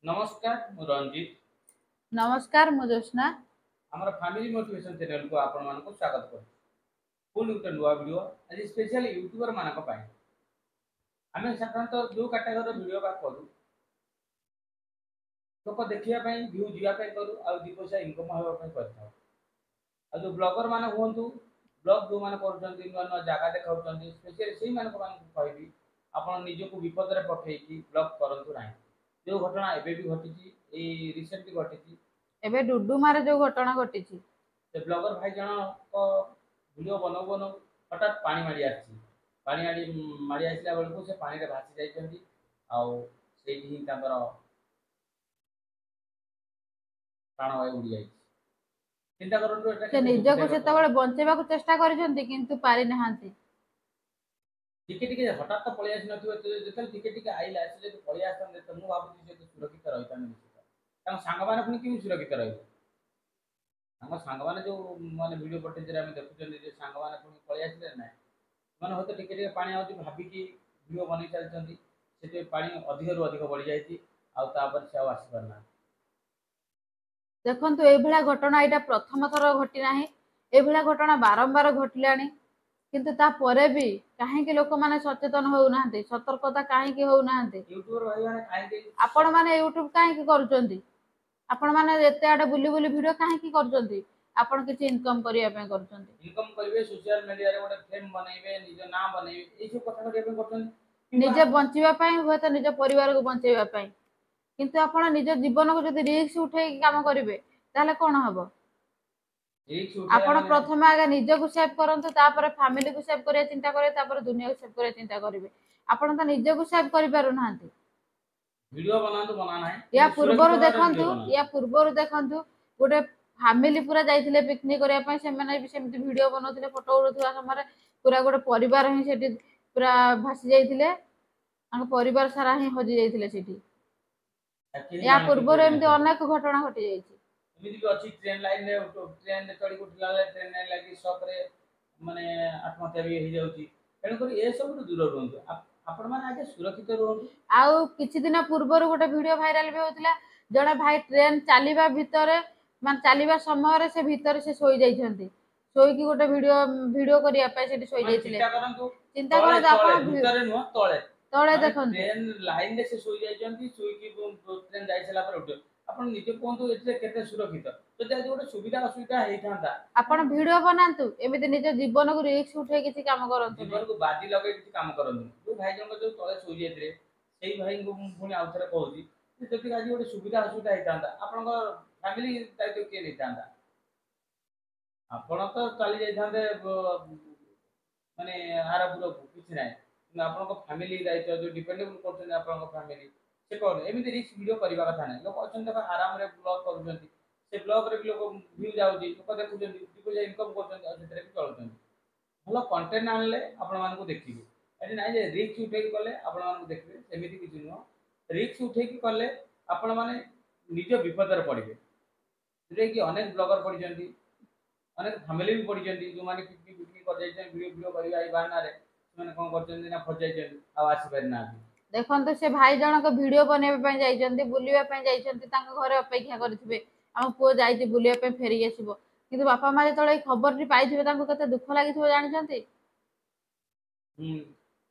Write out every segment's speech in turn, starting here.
नमस्कार मु रंजित नमस्कार मु ज्योत्स्ना। आमर फैमिली मोटिवेशन चैनल को आपण मानको स्वागत कर पुल गुटे नुआ वीडियो आज स्पेशली यूट्यूबर मानक पाए आमे साधारणतः जो कैटेगरी वीडियो बा करू लोक देखिया पई व्यू जिया पई करू आ दी पैसा इनकम होवा पई करथाउ आ जो ब्लॉगर माने होंतु ब्लॉग जो माने करछंती नुआ नुआ जगह देखाउछंती स्पेशली सेही मानक मानक कहबी आपण निज को विपद रे पकई की ब्लॉग करंतु नाही जो घटना एबे भी घटिची ए रिसेंटली घटिची एबे डुडुमारे जो घटना घटिची से ब्लॉगर भाई जन को वीडियो बनाऊ बनाऊ हठात पानी मारी आछि पानी मारी आसिला बेलको से पानी रे भासी जाइछंती आउ सेही ही तांकर प्राण वायु उड़ी जाइछि चिंता करंतु एटा से निजको सेतबेले बंचेबाकू चेष्टा करिसंती किंतु पारि नहांती टिके टिके हठात तो पळि आसी नथिबो जेतल टिके टिके आइला से जे पळि आसन त मु भाबुछि से सुरक्षित रहितान निश्चित तां सांग माने पुनी कि सुरक्षित रहिबो तां सांग माने जो माने वीडियो फुटेज रे हम देखुछन जे सांग माने पुनी पळि आसिले ना माने होते टिके टिके पानी आउछि भाबी कि वीडियो बनै चलछंती सेते पानी अधिक रु अधिक बढ़ि जाइछि आ तापर से आसी परना देखंतु एई भला घटना एटा प्रथम थर घटी नाही एई भला घटना बारंबार घटिलानी किंतु ता परे भी काहे कि लोक माने सचेतन होउ नाहंती सतर्कता काहे कि होउ नाहंती यूट्यूबर भाई माने काहे कि आपण माने यूट्यूब काहे कि करूचंती आपण माने एते आडे बुली बुली वीडियो काहे कि करूचंती आपण किछि इनकम करिया पे करूचंती इनकम करिवे सोशल मीडिया रे गोटे फेम बनैबे निज नाम बनैबे ए सब कथा करिया पे करछन निजे बंचिबा पई होय त निज परिवार को बंचेबा पई किंतु आपण निज जीवन को जदि रिस्क उठे काम करिवे ताले कोन हबो आपण प्रथम आगे निज को सेव करंतु तापर फैमिली को सेव करिया चिंता करे तापर दुनिया को सेव करिया चिंता करिवे आपण त निज को सेव करि पारु नाहंती वीडियो बनांतु बना नाही या पूर्वरु देखंतु गोटे फैमिली पूरा जाइथिले पिकनिक करिया पई से माने भी सेमति वीडियो बनौथिले फोटो उठुवा समय पूरा गोटे परिवार ही सेठी पूरा भासी जाइथिले आंग परिवार सारा ही हजी जाइथिले सेठी या पूर्वरु एमति अनेक घटना घटि जाइछि एमिति भी अछि ट्रेन लाइन रे ट्रेन चढ़ी उठला ट्रेन लाइन लागि शॉक रे माने आत्महत्या भी हो जाउछि एनु करी ए सब दूर रहंतु आपण माने आगे सुरक्षित रहंतु आउ किछि दिन पूर्वरु गोटे वीडियो वायरल भी होतिला जणे भाई ट्रेन चालिबा भितरे मान चालिबा समय रे से भितरे से सोई जाइछंती सोई की गोटे वीडियो करिया पे सेठी सोई जाइथिले चिंता करत आपण भितरे नुह तळे तळे देखन ट्रेन लाइन रे से सोई जाइछंती सोई की ट्रेन जाई छला पर उठे आपण निजे कोंतु एते केते सुरक्षित जदि आज गोटे सुविधा असुविधा हेइ थांता आपण वीडियो बनांतु एमिति निज जीवन को रिस्क उठे किछि काम करंतु जीवन को बाजी लगे किछि काम करंतु जो भाई जन जो तळे सोई जाइथिले सेही भाई को पुनी आउथरे कहूची जदि आज गोटे सुविधा असुविधा हेइ थांता आपण फैमिली दायित्व के नै थांता आपण तो चली जाई थांते माने आरापुर किछि नै आपण फैमिली दायित्व जो डिपेंडेबल करछन आपण फैमिली से कोन एमिति रिस्क वीडियो करबा कथा नै लोक अछन देख आराम रे ब्लॉग करूछंती से ब्लॉग रे भी लोक व्यू जाउची लोक देखुछंती दीको इनकम करछंती आ सेतरे भी चलछंती भलो कंटेंट आनले आपण मान को देखिबे एटी नै जे रिस्क उठे कले आपण मान को देखबे सेमिति किछि नो रिस्क उठे की कले आपण माने निज विपद रे पड़िबे जे कि अनेक ब्लॉगर पड़िछंती अनेक फैमिली भी पड़िछंती जो माने पिकनिक पिकनिक कर जाइछन वीडियो करिया आई बाहना रे माने कोन करछंती ना फस जाइछन आ आसी पारि ना देखंतु से भाई जनक वीडियो बनेबे पय जाइछंती बुलिबे पय जाइछंती तांका घरे अपेक्षा करथिबे हम पुओ जाइछि बुलिबे पय फेरी आसीबो किंतु बापा मां जतळे खबर नी पाइथिबे तांको कते दुख लागिथिबो जानिछंती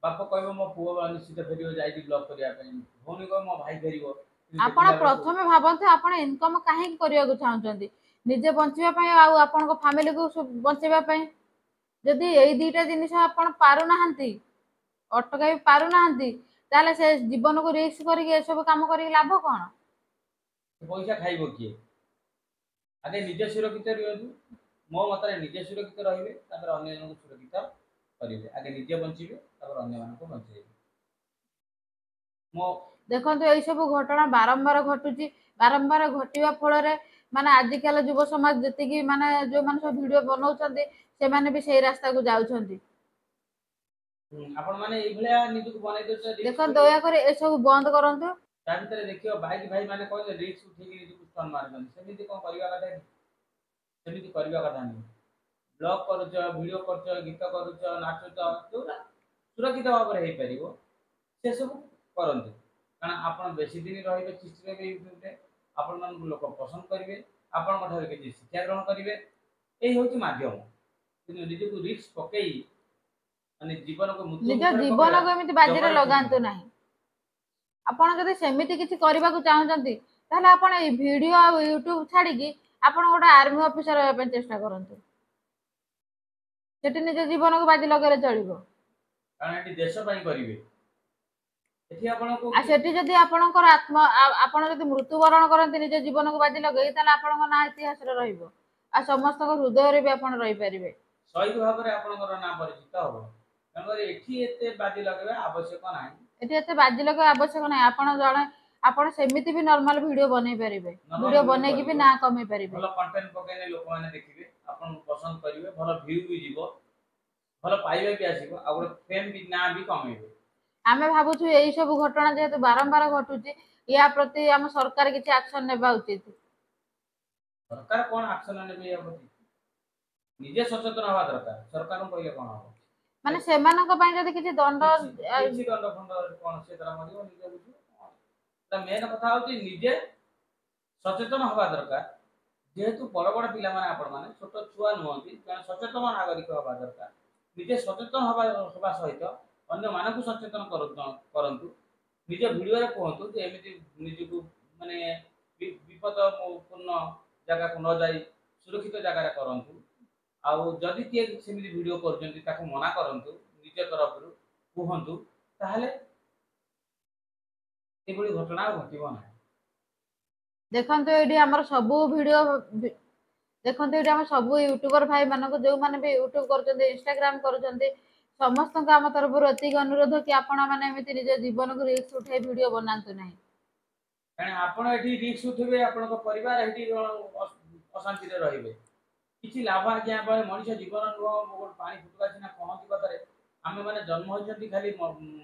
बाप कहबो मो पुओ निश्चित फेरियो जाइछि ब्लॉग करिया पय भौनी को मो भाई फेरिबो आपण प्रथमे भाबंतु आपण इनकम काहे करिया को चाहउछंती निजे बंचिबा पय आ आपण को फैमिली को बंचिबा पय जदि एई दीटा जिनिस आपण पारु नाहंती अटकाई पारु नाहंती ताले से जीवन को रिस्क करके ए सब काम करके लाभ कोन पैसा खाइबो किए आगे निजे सुरक्षित रहतु मो मतरे निजे सुरक्षित रहिबे तापर अन्य जन को सुरक्षित करिवे आगे निजे बंचिबे तापर अन्य मान को बंचेबे मो देखंतु ए सब घटना बारंबार घटुची बारंबार घटिवा फल रे माने आजिकल युव समाज जति की माने जो माने सब वीडियो बनाउछंती से माने भी सही रास्ता को जाउछंती आपण माने ए भलिया निज को बनाइ दो देखन दया करे ए सब बंद करंतु ता भीतर देखियो बाइक भाई माने कहले रिस्क उठे की निज को स्टन मारछन सेमिति कोन करिवा कथा सेमिति करिवा कथा नै ब्लॉग करूछ वीडियो करूछ गीत करूछ नाचुछ जोरा सुरक्षित भाव रे हे परिबो से सब करंतु କାରଣ ଆପଣ ବେଶୀ ଦିନ ରହିବେ ସୃଷ୍ଟି ରହିବେ ୟୁଟ୍ୟୁବରେ, ଆପଣମାନଙ୍କୁ ଲୋକ ପସନ୍ଦ କରିବେ, ଆପଣଙ୍କ ଠାରୁ କିଛି ଶିକ୍ଷା ଗ୍ରହଣ କରିବେ। ଏଇ ହେଉଛି ମାଧ୍ୟମ। କିନ୍ତୁ ନିଜକୁ ରିସ୍କ ପକେଇ ମାନେ ଜୀବନକୁ ମୃତ୍ୟୁ ନିଜ ମୁଖରେ ପକେଇବା ଜୀବନକୁ ଏମିତି ବାଜିରେ ଜମାରୁ ଠିକ ଲଗାନ୍ତୁ ନୁହଁ। ନାହିଁ। ଆପଣ ଯଦି ସେମିତି କିଛି କରିବାକୁ ଚାହୁଁଛନ୍ତି ତାହେଲେ ଆପଣ ଏଇ ଭିଡିଓ ଆଉ ୟୁଟ୍ୟୁବ ଛାଡିକି ଆପଣ ଗୋଟେ ଆର୍ମି ଅଫିସର ହେବା ପାଇଁ ଚେଷ୍ଟା କରନ୍ତୁ। ସେଠି ନିଜ ଜୀବନକୁ ବାଜି ଲଗେଇଲେ ଚଳିବ। କାରଣ ଏଠି ଦେଶ ପାଇଁ କରିବେ। ଏଠି ଆପଣଙ୍କୁ ଆଉ ସେଠି ଯଦି ଆପଣଙ୍କର ଆପଣ ଯଦି ମୃତ୍ୟୁବରଣ କରନ୍ତି ନିଜ ଜୀବନକୁ ବାଜି ଲଗେଇ, ତାହେଲେ ଆପଣଙ୍କ ନାଁ ଇତିହାସରେ ରହିବ ଆଉ ସମସ୍ତଙ୍କ ହୃଦୟରେ ବି ଆପଣ ରହିପାରିବେ। ଶହୀଦ ଭାବରେ ଆପଣଙ୍କର ନାଁ ପରିଚିତ ହବ। ତେଣୁକରି ଏଠି ଏତେ ବାଜି ଲଗେଇବା ଆବଶ୍ୟକ ନାହିଁ। ଏଠି ଏତେ ବାଜି ଲଗେଇବା ଆବଶ୍ୟକ ନାହିଁ। ଆପଣ ସେମିତି ବି ନର୍ମାଲ ଭିଡିଓ ବନେଇ ପାରିବେ, ନର୍ମାଲ ଭିଡିଓ ଭିଡ଼ିଓ ବନେଇକି ବି କରିବ, ନାଁ କମେଇ ପାରିବେ। ଭଲ କଣ୍ଟେଣ୍ଟ ପକେଇଲେ ଲୋକମାନେ ଦେଖିବେ, ଆପଣଙ୍କୁ ପସନ୍ଦ କରିବେ, ଭଲ ଭିଉ ବି ଯିବ, ଭଲ ପାଇବା ବି ଆସିବ, ଆଉ ଗୋଟେ ଫେମ୍ ବି ନାଁ ବି କମେଇବେ। ଆମେ ଭାବୁଛୁ ଏଇ ସବୁ ଘଟଣା ଯେହେତୁ ବାରମ୍ବାର ଘଟୁଛି, ୟା ପ୍ରତି ଆମ ସରକାର କିଛି ଆକ୍ସନ ନେବା ଉଚିତ। ସରକାର କଣ ଆକ୍ସନ ନେବେ ୟା ପ୍ରତି? ନିଜେ ସଚେତନ ହବା ଦରକାର। ସରକାରଙ୍କୁ କହିଲେ କଣ ହବ? ମାନେ ସେମାନଙ୍କ ପାଇଁ ଯଦି କିଛି ଦଣ୍ଡ କିଛି ଦଣ୍ଡ ଫଣ୍ଡ କଣ ସେ ତାର ମରିବ ନିଜେ ବୁଝିବ। ତା ମେନ୍ କଥା ହଉଛି ନିଜେ ସଚେତନ ହବା ଦରକାର। ଯେହେତୁ ବଡ ବଡ ପିଲାମାନେ ଆପଣମାନେ ଛୋଟ ଛୁଆ ନୁହନ୍ତି, ତେଣୁ ସଚେତନ ନାଗରିକ ହବା ଦରକାର। ନିଜେ ସଚେତନ ହବା ସହିତ ଅନ୍ୟମାନଙ୍କୁ ସଚେତନ କରନ୍ତୁ। ନିଜ ଭିଡିଓରେ କୁହନ୍ତୁ ଯେ ଏମିତି ନିଜକୁ ମାନେ ବିପଦପୂର୍ଣ୍ଣ ଜାଗାକୁ ନ ଯାଇ ସୁରକ୍ଷିତ ଜାଗାରେ କରନ୍ତୁ। ଆଉ ଯଦି କିଏ ସେମିତି ଭିଡିଓ କରୁଛନ୍ତି ତାକୁ ମନା କରନ୍ତୁ, ନିଜ ତରଫରୁ କୁହନ୍ତୁ, ତାହେଲେ ଏଭଳି ଘଟଣା ଆଉ ଘଟିବ ନାହିଁ। ଦେଖନ୍ତୁ ଏଇଠି ଆମର ସବୁ ୟୁଟ୍ୟୁବର ଭାଇ ମାନଙ୍କୁ, ଯୋଉମାନେ ବି ୟୁଟ୍ୟୁବ କରୁଛନ୍ତି, ଇନଷ୍ଟାଗ୍ରାମ କରୁଛନ୍ତି, ସମସ୍ତଙ୍କୁ ଆମ ତରଫରୁ ଏତିକି ଅନୁରୋଧ କି ଆପଣ ମାନେ ଏମିତି ନିଜ ଜୀବନକୁ ରିସ୍କ ଉଠାଇ ଭିଡିଓ ବନାନ୍ତୁ ନାହିଁ। କାରଣ ଆପଣ ଏଠି ରିସ୍କ ଉଠିବେ, ଆପଣଙ୍କ ପରିବାର ଏଠି ଅଶାନ୍ତିରେ ରହିବେ। କିଛି ଲାଭ ଆଜ୍ଞା ପରେ ମଣିଷ ଜୀବନ ନୁହଁ ଗୋଟେ ପାଣି ଫୁଟୁକା ସିନା କହନ୍ତି କଥାରେ। ଆମେ ମାନେ ଜନ୍ମ ହୋଇଛନ୍ତି ଖାଲି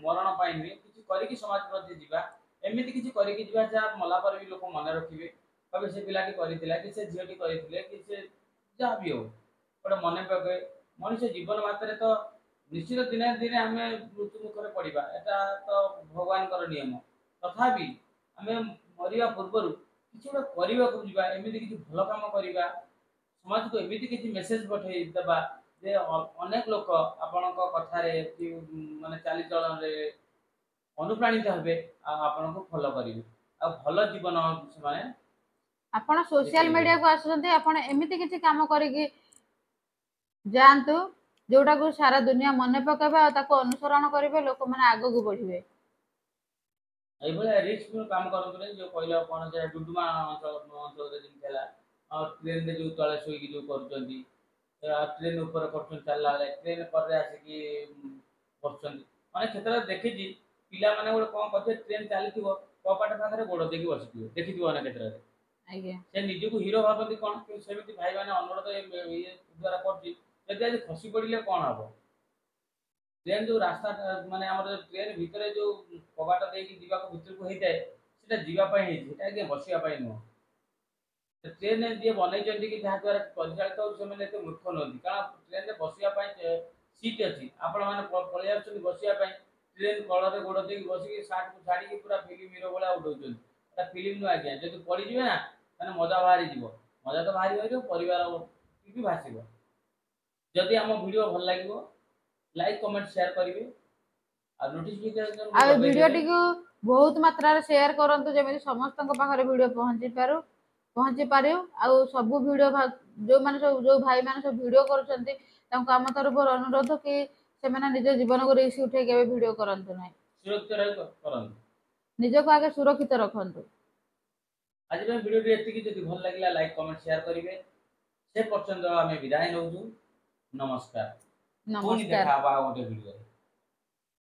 ମରଣ ପାଇଁ ନୁହେଁ, କିଛି କରିକି ସମାଜ ପ୍ରତି ଯିବା। ଏମିତି କିଛି କରିକି ଯିବା ଯାହା ମଲା ପରେ ବି ଲୋକ ମନେ ରଖିବେ, କହିବେ ସେ ପିଲାଟି କରିଥିଲା, କି ସେ ଝିଅଟି କରିଥିଲେ, କି ସେ ଯାହା ବି ହଉ ଗୋଟେ ମନେ ପକେଇବେ। ମଣିଷ ଜୀବନ ମାତ୍ରେ ତ ନିଶ୍ଚିତ ଦିନେ ନା ଦିନେ ଆମେ ମୃତ୍ୟୁ ମୁଖରେ ପଡିବା, ଏଟା ତ ଭଗବାନଙ୍କର ନିୟମ। ତଥାପି ଆମେ ମରିବା ପୂର୍ବରୁ କିଛି ଗୋଟେ କରିବାକୁ ଯିବା, ଏମିତି କିଛି ଭଲ କାମ କରିବା, ସମାଜକୁ ଏମିତି କିଛି ମେସେଜ ପଠେଇ ଦେବା ଯେ ଅନେକ ଲୋକ ଆପଣଙ୍କ କଥାରେ କି ମାନେ ଚାଲିଚଳନରେ ଅନୁପ୍ରାଣିତ ହେବେ, ଆଉ ଆପଣଙ୍କୁ ଫଲୋ କରିବେ, ଆଉ ଭଲ ଜୀବନ ସେମାନେ ଆପଣ ସୋସିଆଲ ଦେଖେଇବେ। ମିଡିଆକୁ ଆସୁଛନ୍ତି, ଆପଣ ଏମିତି କିଛି କାମ କରିକି ଯାଆନ୍ତୁ ଯୋଉଟାକୁ ସାରା ଦୁନିଆ ମନେ ପକେଇବେ ଆଉ ତାକୁ ଅନୁସରଣ କରିବେ, ଲୋକମାନେ ଆଗକୁ ବଢିବେ। এইଭଳିଆ ରିସ୍କ କାମ କରନ୍ତୁନି। ଯୋଉ କହିଲ କଣ ଯେ ଡୁଡୁମା ଅଞ୍ଚଳରେ ଯେମିତି ହେଲା, ଟ୍ରେନରେ ଯୋଉ ତଳେ ଶୋଇକି ଯୋଉ କରୁଛନ୍ତି, ଟ୍ରେନ ଉପରେ କରୁଛନ୍ତି ଚାଲିଲା ବେଳେ, ଟ୍ରେନ ପରେ ଆସିକି ବସୁଛନ୍ତି। ଅନେକ କ୍ଷେତ୍ରରେ ଦେଖିଛି ପିଲାମାନେ ଗୋଟେ କଣ କରିଥିବେ, ଟ୍ରେନ ଚାଲିଥିବ କବାଟ ପାଖରେ ଗୋଡ ଦେଇକି ବସିଥିବେ, ଦେଖିଥିବ ଅନେକ କ୍ଷେତ୍ରରେ। ଆଜ୍ଞା। ସେ ନିଜକୁ ହିରୋ ଭାବନ୍ତି କଣ? ସେମିତି ଭାଇମାନେ ଅନୁରୋଧ ଇଏ ଦ୍ୱାରା କରୁଛି, ଯଦି ଆଜି ଖସି ପଡିଲେ କଣ ହବ? ଟ୍ରେନ ଯୋଉ ରାସ୍ତା ମାନେ ଆମର ଟ୍ରେନ ଭିତରେ ଯୋଉ କବାଟ ଦେଇକି ଯିବାକୁ ଭିତରକୁ ହେଇଥାଏ, ସେଟା ଯିବା ପାଇଁ ହେଇଛି, ସେଟା ଆଜ୍ଞା ବସିବା ପାଇଁ ନୁହଁ। ଟ୍ରେନ ଯିଏ ବନେଇଛନ୍ତି କି ଯାହା ଦ୍ୱାରା ପରିଚାଳିତ ହଉଛି, ସେମାନେ ଏତେ ମୂର୍ଖ ନୁହନ୍ତି। କାରଣ ଟ୍ରେନରେ ବସିବା ପାଇଁ ସିଟ୍ ଅଛି, ଆପଣ ମାନେ ପଳେଇ ଆସୁଛନ୍ତି ବସିବା ପାଇଁ, ଟ୍ରେନ କଳରେ ଗୋଡ ଦେଇକି ବସିକି ସାର୍ଟକୁ ଛାଡିକି ପୁରା ଫିଲ୍ମ ହିରୋ ଭଳିଆ ଉଡଉଛନ୍ତି। ଏଟା ଫିଲ୍ମ ନୁହଁ ଆଜ୍ଞା। ଯଦି ପଡିଯିବେ ନା ତାହେଲେ ମଜା ବାହାରିଯିବ। ମଜା ତ ବାହାରିବ, ପରିବାର ବି ଭାସିବ। ଯଦି ଆମ ଭିଡିଓ ଭଲ ଲାଗିବ, ଲାଇକ୍ କମେଣ୍ଟ ସେୟାର କରିବେ, ଆଉ ନୋଟିଫିକେସନ ଆଉ ଏ ଦବେଇଦେବେ। ଭିଡିଓଟିକୁ ବହୁତ ମାତ୍ରାରେ ସେୟାର କରନ୍ତୁ, ଯେମିତି ସମସ୍ତଙ୍କ ପାଖରେ ଭିଡିଓ ପହଞ୍ଚି ପାରିବ। ଆଉ ସବୁ ଭିଡିଓ ଯୋଉ ଭାଇମାନେ ସବୁ ଭିଡିଓ କରୁଛନ୍ତି, ତାଙ୍କୁ ଆମ ତରଫରୁ ଅନୁରୋଧ କି ସେମାନେ ନିଜ ଜୀବନକୁ ରିସ୍କ ଉଠେଇ କେବେ ଭିଡିଓ କରନ୍ତୁ ନାହିଁ। ସୁରକ୍ଷିତ ରହି କରନ୍ତୁ। ନିଜକୁ ଆଗେ ସୁରକ୍ଷିତ ରଖନ୍ତୁ। ଆଜି ପାଇଁ ଭିଡିଓଟି ଏତିକି। ଯଦି ଭଲ ଲାଗିଲା ଲାଇକ୍ କମେଣ୍ଟ ସେୟାର କରିବେ। ସେ ପର୍ଯ୍ୟନ୍ତ ଆମେ ବିଦାୟ ନେଉଛୁ। ନମସ୍କାର। ପୁଣି ନମସ୍କାର। ଦେଖା ହବା ଆଉ ଗୋଟେ ଭିଡିଓରେ।